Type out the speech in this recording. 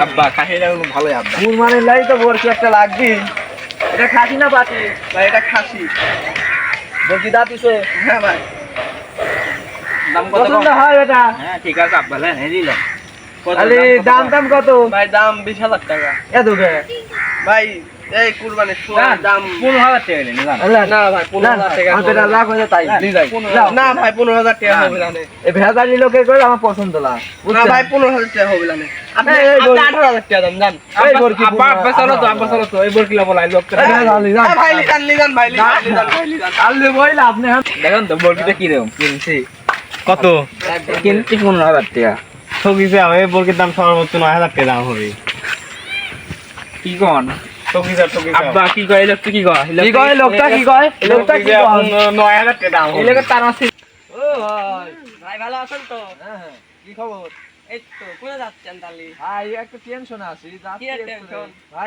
আব্বা খাসিটা ভালোই আব্বা। কুরবানির লাই তো বড় একটা লাগবে। এটা খাসি না পাটি? ভাই এটা খাসি। বলছি দাঁতিছে? হ্যাঁ ভাই। দাম কত? পছন্দ হয় এটা? হ্যাঁ ঠিক আছে আব্বা, লেন এই দিলাম। তাহলে দাম কত? ভাই দাম 20,000 টাকা। এত কে? ভাই এই কুরবানির সময় দাম 15,000 টাকা নিন। না ভাই 15,000 টাকা আমাদের লাখ হয়ে তাই নিয়ে যাই। না ভাই 15,000 টাকা হবে না। এই ভেজালি লোকের করে আমার পছন্দ না। না ভাই 15,000 টাকা হবে না। আপনি 18,000 টাকা দাম জান। এই বরকি আব্বা চলো তো এই বরকিলা বলাই লোক করে। ভাই লিজান ভাই লিজান। আললে বইলা আপনি দেখেন তো বরকিটা কি রকম কিনছি। কত? কিনছি 15,000 টাকা। ঠকিছে আমি বরকির দাম সর্বোচ্চ 9,000 টাকা দাম হবে। কি কোন? ঠকিছে আব্বা কি কয় লোকটা কি কয়? কি কয় লোকটা কি কয়? লোকটা কি কয়? 9,000 টাকা দাম। এই লোকের তার আছে। ও ভাই ভাই ভালো আছেন তো? হ্যাঁ কি খবর? এই তো কোথায় যাচ্ছেন তাহলে? ভাই একটু টেনশন আছি। কি টেনশন? ভাই